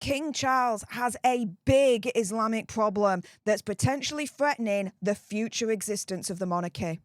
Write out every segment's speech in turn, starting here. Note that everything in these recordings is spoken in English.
King Charles has a big Islamic problem that's potentially threatening the future existence of the monarchy.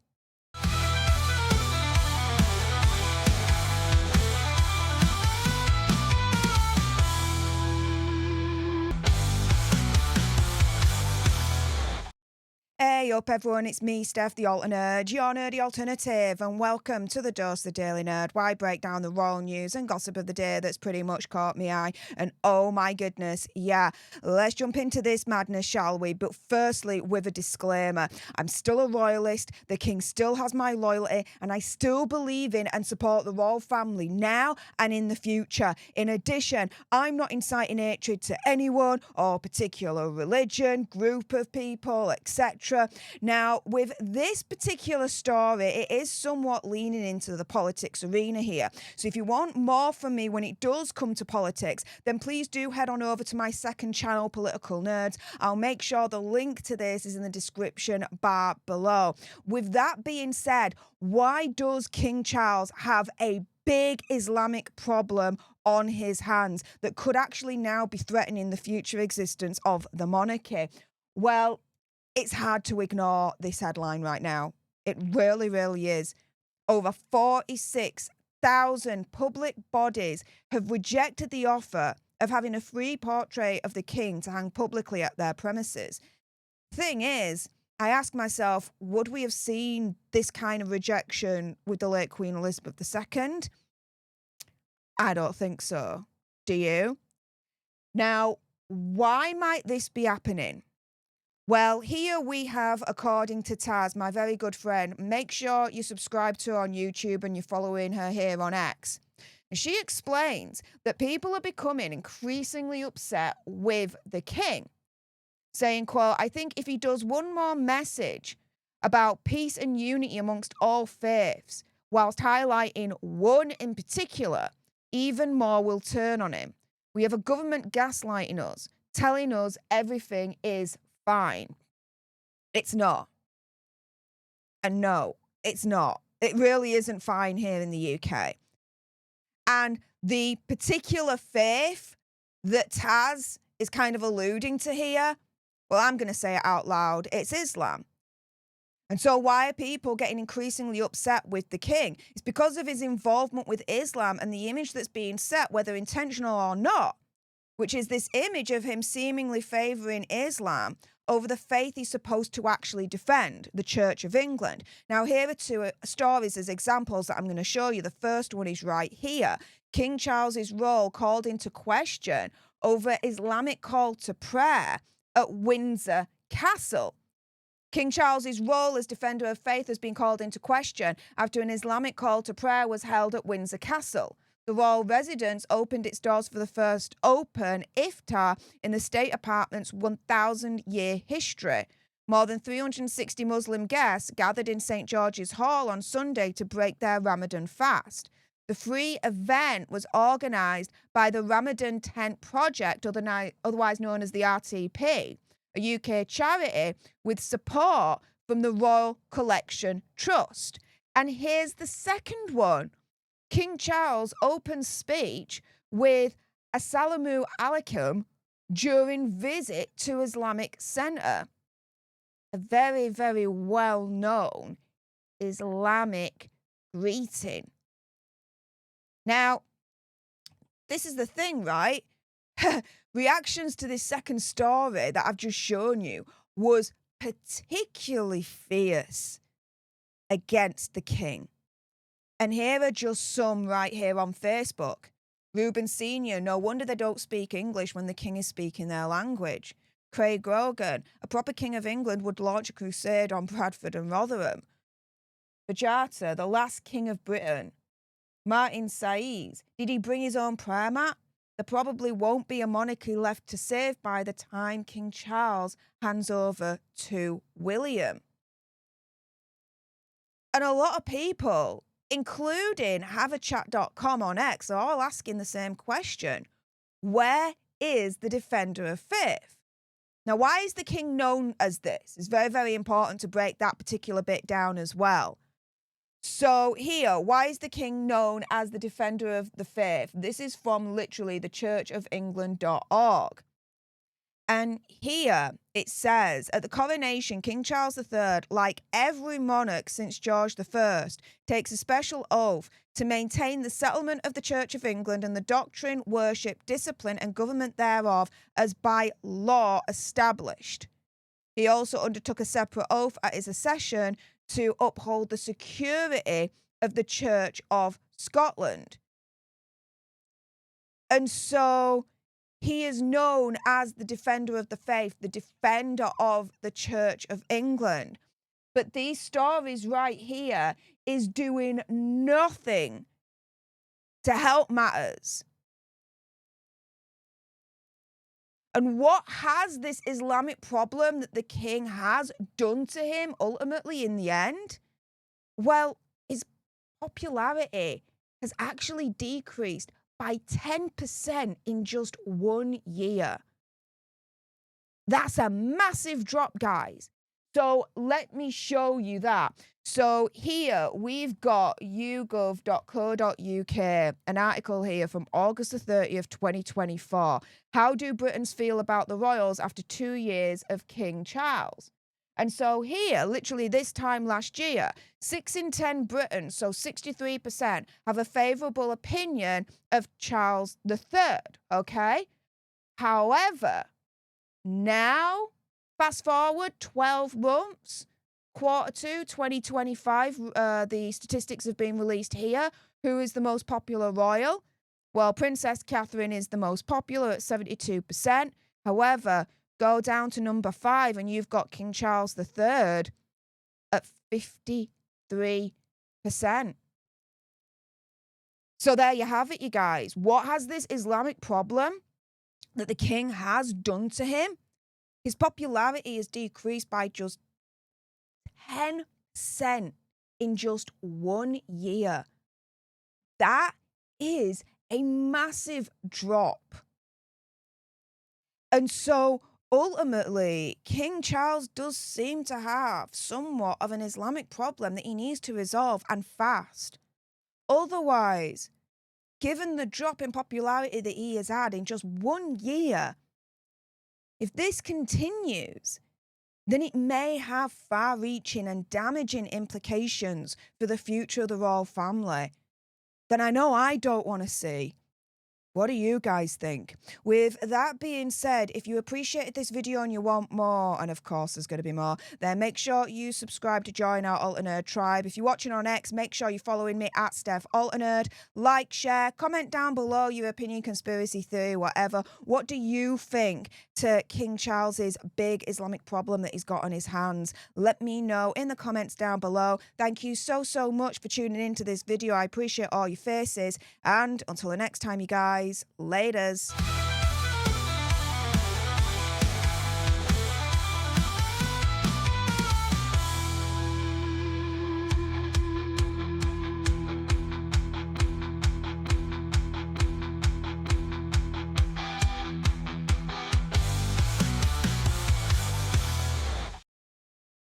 Hey up everyone, it's me, Stef The Alter Nerd, your nerdy alternative, and welcome to the Dose the Daily Nerd, where I break down the royal news and gossip of the day that's pretty much caught me eye. And oh my goodness, yeah, let's jump into this madness, shall we? But firstly, with a disclaimer, I'm still a royalist, the king still has my loyalty, and I still believe in and support the royal family now and in the future. In addition, I'm not inciting hatred to anyone or particular religion, group of people, etc. Now, with this particular story, it is somewhat leaning into the politics arena here. So if you want more from me when it does come to politics, then please do head on over to my second channel, Political Nerds. I'll make sure the link to this is in the description bar below. With that being said, why does King Charles have a big Islamic problem on his hands that could actually now be threatening the future existence of the monarchy? Well, it's hard to ignore this headline right now. It really, really is. Over 46,000 public bodies have rejected the offer of having a free portrait of the king to hang publicly at their premises. Thing is, I ask myself, would we have seen this kind of rejection with the late Queen Elizabeth II? I don't think so. Do you? Now, why might this be happening? Well, here we have, according to Taz, my very good friend, make sure you subscribe to her on YouTube and you're following her here on X. And she explains that people are becoming increasingly upset with the king, saying, quote, I think if he does one more message about peace and unity amongst all faiths, whilst highlighting one in particular, even more will turn on him. We have a government gaslighting us, telling us everything is fine. It's not. And no, it's not. It really isn't fine here in the UK. And the particular faith that Taz is kind of alluding to here, well, I'm going to say it out loud. It's Islam. And so why are people getting increasingly upset with the king? It's because of his involvement with Islam and the image that's being set, whether intentional or not, which is this image of him seemingly favouring Islam over the faith he's supposed to actually defend, the Church of England. Now, here are two stories as examples that I'm going to show you. The first one is right here. King Charles's role called into question over Islamic call to prayer at Windsor Castle. King Charles's role as defender of faith has been called into question after an Islamic call to prayer was held at Windsor Castle. The royal residence opened its doors for the first open iftar in the state apartment's 1,000-year history. More than 360 Muslim guests gathered in St. George's Hall on Sunday to break their Ramadan fast. The free event was organised by the Ramadan Tent Project, otherwise known as the RTP, a UK charity with support from the Royal Collection Trust. And here's the second one. King Charles opens speech with Assalamu alaikum during visit to Islamic Center, a very, very well-known Islamic greeting. Now, this is the thing, right? Reactions to this second story that I've just shown you was particularly fierce against the king. And here are just some right here on Facebook. Ruben Sr., no wonder they don't speak English when the king is speaking their language. Craig Grogan, a proper king of England would launch a crusade on Bradford and Rotherham. Bajata, the last king of Britain. Martin Saiz, did he bring his own prayer mat? There probably won't be a monarchy left to save by the time King Charles hands over to William. And a lot of people, including haveachat.com on X, are all asking the same question. Where is the defender of faith? Now, why is the king known as this? It's very, very important to break that particular bit down as well. So here, why is the king known as the defender of the faith? This is from literally the churchofengland.org. And here it says, at the coronation, King Charles III, like every monarch since George I, takes a special oath to maintain the settlement of the Church of England and the doctrine, worship, discipline, and government thereof as by law established. He also undertook a separate oath at his accession to uphold the security of the Church of Scotland. And so he is known as the defender of the faith, the defender of the Church of England. But these stories right here is doing nothing to help matters. And what has this Islamic problem that the king has done to him ultimately in the end? Well, his popularity has actually decreased by 10% in just 1 year. That's a massive drop, guys. So let me show you that. So here we've got yougov.co.uk, an article here from August the 30th, 2024. How do Britons feel about the royals after 2 years of King Charles? And so here, literally this time last year, 6 in 10 Britons, so 63%, have a favourable opinion of Charles III, okay? However, now, fast forward 12 months, Q2 2025, the statistics have been released here. Who is the most popular royal? Well, Princess Catherine is the most popular at 72%. However, go down to number 5 and you've got King Charles III at 53%. So there you have it, you guys. What has this Islamic problem that the king has done to him? His popularity has decreased by just 10% in just 1 year. That is a massive drop. And so ultimately, King Charles does seem to have somewhat of an Islamic problem that he needs to resolve, and fast. Otherwise, given the drop in popularity that he has had in just 1 year, if this continues, then it may have far-reaching and damaging implications for the future of the royal family that I know I don't want to see. What do you guys think? With that being said, if you appreciated this video and you want more, and of course there's going to be more, then make sure you subscribe to join our Alter Nerd tribe. If you're watching on X, make sure you're following me at Stef The Alter Nerd. Like, share, comment down below your opinion, conspiracy theory, whatever. What do you think to King Charles's big Islamic problem that he's got on his hands? Let me know in the comments down below. Thank you so much for tuning into this video. I appreciate all your faces. And until the next time, you guys, laters.